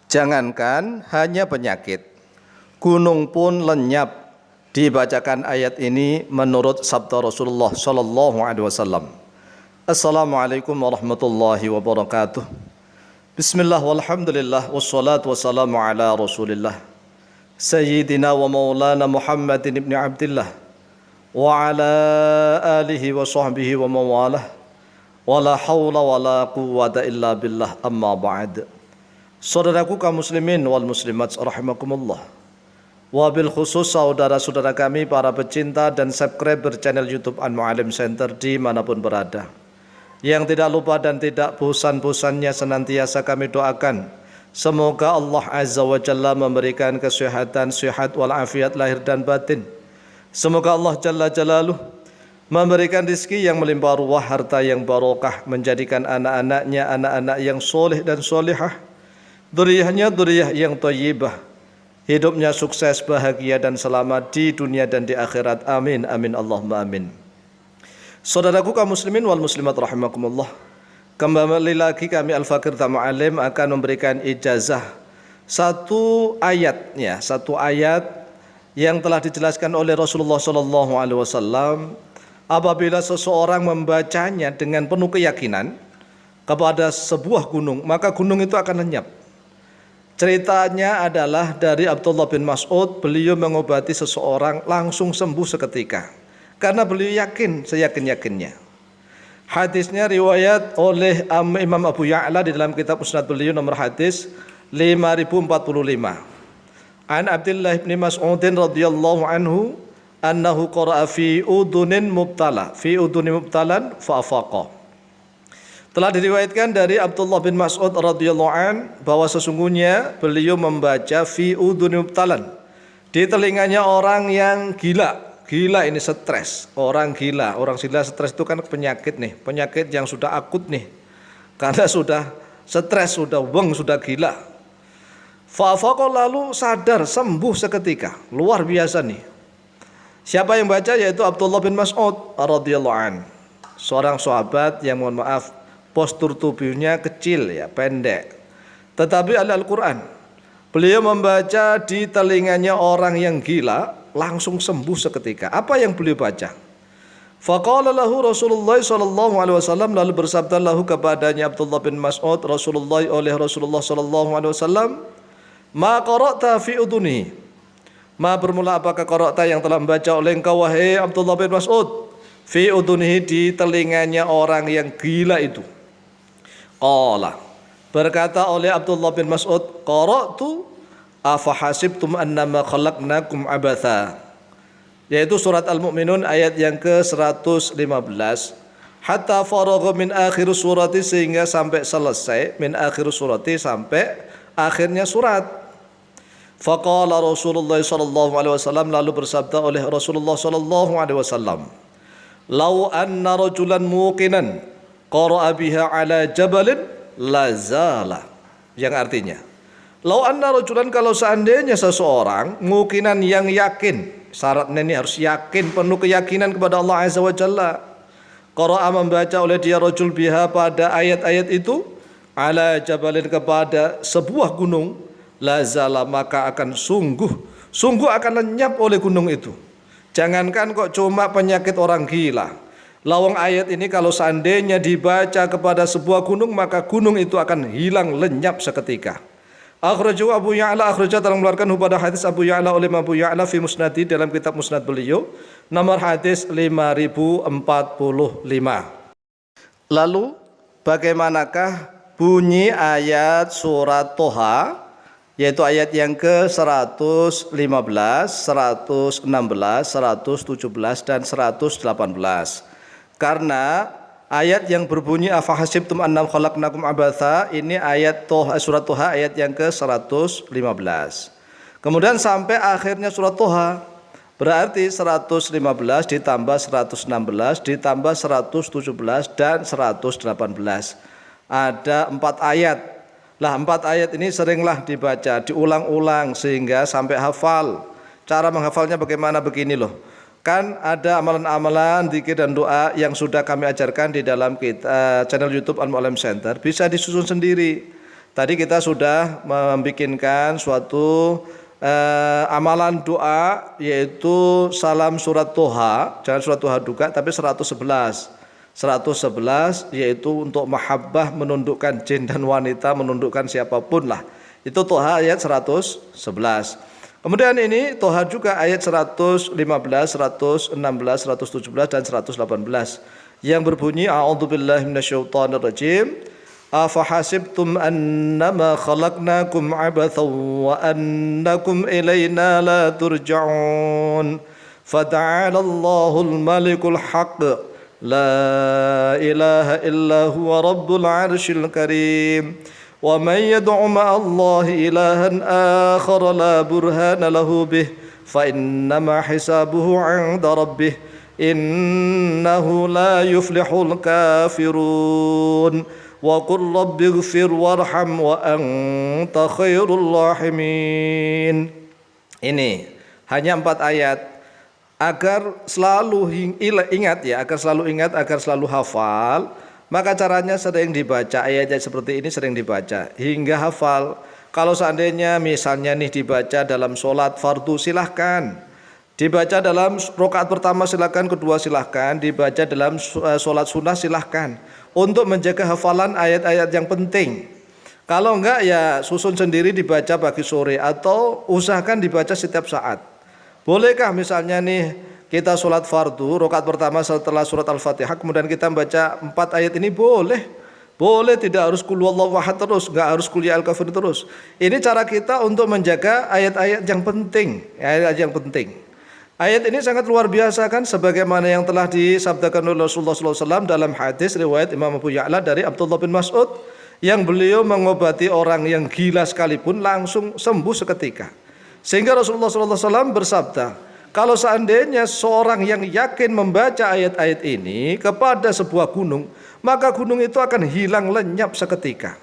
Jangankan hanya penyakit, gunung pun lenyap dibacakan ayat ini menurut sabda Rasulullah sallallahu alaihi wasallam. Assalamualaikum warahmatullahi wabarakatuh. Bismillah walhamdulillah wassalatu wassalamu ala Rasulillah Sayyidina wa maulana Muhammadin ibn Abdillah wa ala alihi wa sahbihi wa mawalah wa la hawla wa la quwwata illa billah amma ba'd. Saudaraku kaum muslimin wal muslimat rahimakumullah. Wabil khusus saudara-saudara kami para pecinta dan subscriber channel YouTube Al-Mu'allim Center dimanapun berada, yang tidak lupa dan tidak bosan-bosannya senantiasa kami doakan semoga Allah Azza wa Jalla memberikan kesehatan, sehat walafiat lahir dan batin. Semoga Allah Jalla Jalaluh memberikan rezeki yang melimpah ruah, harta yang barokah, menjadikan anak-anaknya anak-anak yang soleh dan solehah, dzurriyyahnya dzurriyyah yang thayyibah, hidupnya sukses, bahagia dan selamat di dunia dan di akhirat. Amin amin Allahumma amin. Saudaraku kaum muslimin wal muslimat rahimakumullah, kembali lagi kami Al-Fakir Mu'allim akan memberikan ijazah satu ayat yang telah dijelaskan oleh Rasulullah sallallahu alaihi wasallam. Apabila seseorang membacanya dengan penuh keyakinan kepada sebuah gunung, maka gunung itu akan lenyap. Ceritanya adalah dari Abdullah bin Mas'ud, beliau mengobati seseorang langsung sembuh seketika karena beliau yakin, seyakin-yakinnya. Hadisnya riwayat oleh Imam Abu Ya'la di dalam kitab Musnad beliau nomor hadis 5045. An Abdullah bin Mas'ud radhiyallahu anhu annahu qara'a fi udunin mubtalan fa afaqa. Telah diriwayatkan dari Abdullah bin Mas'ud radhiyallahu an bahwa sesungguhnya beliau membaca fi udhuni mubtalan, di telinganya orang yang gila. Gila ini stres, orang gila stres itu kan penyakit nih, penyakit yang sudah akut nih, karena sudah stres, sudah sudah gila. Fa'afaqa, lalu sadar, sembuh seketika, luar biasa nih. Siapa yang baca? Yaitu Abdullah bin Mas'ud radhiyallahu an, seorang sahabat yang mohon maaf postur tubuhnya kecil ya, pendek, tetapi ahli Al-Quran. Beliau membaca di telinganya orang yang gila, langsung sembuh seketika. Apa yang beliau baca? Faqala lahu Rasulullah sallallahu alaihi wasallam, lalu bersabda lahu kepadanya Abdullah bin Mas'ud Rasulullah sallallahu alaihi wasallam, ma qara'ta fi udhuni, ma bermula apakah qara'ta yang telah membaca oleh engkau wahai Abdullah bin Mas'ud, fi udhunihi di telinganya orang yang gila itu. Qala, berkata oleh Abdullah bin Mas'ud, qara'tu afahasibtum annama khalaqnakum abatha, yaitu surat Al-Mu'minun ayat yang ke-115. Hatta faragha min akhir surati, sehingga sampai selesai, min akhir surati, sampai akhirnya surat. Faqala Rasulullah sallallahu alaihi wasallam, lalu bersabda oleh Rasulullah sallallahu alaihi wasallam, lau anna rajulan muqinan qara'a biha ala jabalin lazala, yang artinya lau anna rajulan, kalau seandainya seseorang muqinan yang yakin, syaratnya ini harus yakin, penuh keyakinan kepada Allah Azza wa Jalla, qara'a membaca oleh dia rajul biha pada ayat-ayat itu, ala jabalin kepada sebuah gunung, lazala maka akan sungguh akan lenyap oleh gunung itu. Jangankan kok cuma penyakit orang gila, lawang ayat ini kalau seandainya dibaca kepada sebuah gunung, maka gunung itu akan hilang lenyap seketika. Akhrajahu Abu Ya'la, akhraja telah mengeluarkan pada hadis Abu Ya'la oleh Abu Ya'la fi musnadi, dalam kitab musnad beliau nomor hadis 5045. Lalu bagaimanakah bunyi ayat surat Toha, yaitu ayat yang ke-115, 116, 117 dan 118? Karena ayat yang berbunyi afahasibtum annam khalaqnakum abatha, ini ayat surat Toha ayat yang ke-115. Kemudian sampai akhirnya surat Toha, berarti 115 ditambah 116 ditambah 117 dan 118. Ada 4 ayat. Lah 4 ayat ini seringlah dibaca, diulang-ulang sehingga sampai hafal. Cara menghafalnya bagaimana? Begini loh. Kan ada amalan-amalan zikir dan doa yang sudah kami ajarkan di dalam channel YouTube Al-Mu'allim Center, bisa disusun sendiri. Tadi kita sudah membikinkan suatu amalan doa, yaitu salam surat Toha, jangan surat Toha juga, tapi 111 yaitu untuk mahabbah, menundukkan jin dan wanita, menundukkan siapapun lah. Itu Toha ayat 111. Kemudian ini Toha juga ayat 115, 116, 117 dan 118 yang berbunyi a'udzubillahi minasyaitonirrajim. Afahasibtum annama khalaqnakum abathan wa annakum ilayna la turja'un. Fata'ala Allahul malikul haqq. La ilaha illa huwa rabbul arshil karim. Wa man yad'u ma'allahi ilahan akhar la burhana lahu bih. Fa innama hisabuhu 'inda rabbih. Innahu la yuflihul kafirun. Wa qul rabbighfir warham wa anta khairul rahimin. Ini hanya 4 ayat agar selalu ingat ya, agar selalu hafal. Maka caranya sering dibaca ayat-ayat seperti ini, sering dibaca hingga hafal. Kalau seandainya misalnya nih dibaca dalam sholat fardu, silahkan dibaca dalam rakaat pertama, silahkan kedua silahkan, dibaca dalam sholat sunnah silahkan, untuk menjaga hafalan ayat-ayat yang penting. Kalau enggak ya susun sendiri dibaca pagi sore, atau usahakan dibaca setiap saat. Bolehkah misalnya nih kita sholat fardu, rakaat pertama setelah surat Al-Fatihah, kemudian kita membaca 4 ayat ini? Boleh, tidak harus qul huwallahu ahad terus, enggak harus qul ya al-kafirun terus. Ini cara kita untuk menjaga ayat-ayat yang penting, Ayat ini sangat luar biasa kan, sebagaimana yang telah disabdakan oleh Rasulullah SAW dalam hadis riwayat Imam Abu Ya'la dari Abdullah bin Mas'ud, yang beliau mengobati orang yang gila sekalipun langsung sembuh seketika. Sehingga Rasulullah SAW bersabda, kalau seandainya seorang yang yakin membaca ayat-ayat ini kepada sebuah gunung, maka gunung itu akan hilang lenyap seketika.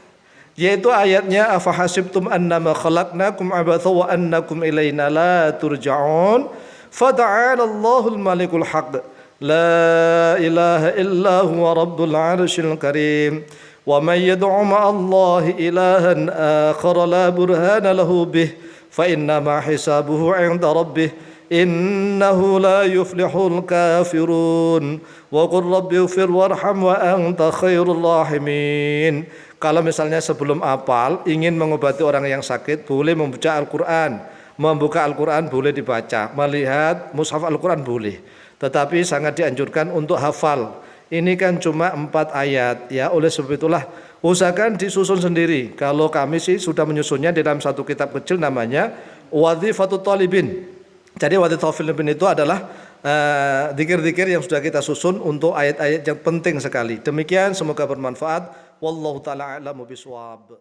Yaitu ayatnya afahasibtum annama khalaqnakum abatha wa annakum ilaina la turja'un. Fata'ala Allahul malikul haqq. La ilaha illa huwa rabbul arshil karim. Wa man yad'u ma'allahi ilahan akhar la burhana lahu bih. Fa innama hisabuhu 'inda rabbih. Innahu la yuflihul kafirun. Wa qur rabbighfir warham wa anta khairul rahimin. Kalau misalnya sebelum apal ingin mengobati orang yang sakit, boleh membaca Al-Quran. Membuka Al-Quran boleh dibaca, melihat mushaf Al-Quran boleh. Tetapi sangat dianjurkan untuk hafal. Ini kan cuma 4 ayat ya, oleh sebab itulah usahakan disusun sendiri. Kalau kami sih sudah menyusunnya dalam satu kitab kecil namanya Wadhifatut Talibin. Jadi Wadhifatut Talibin itu adalah zikir-zikir yang sudah kita susun untuk ayat-ayat yang penting sekali. Demikian, semoga bermanfaat. Wallahu ta'ala a'lamu bishawab.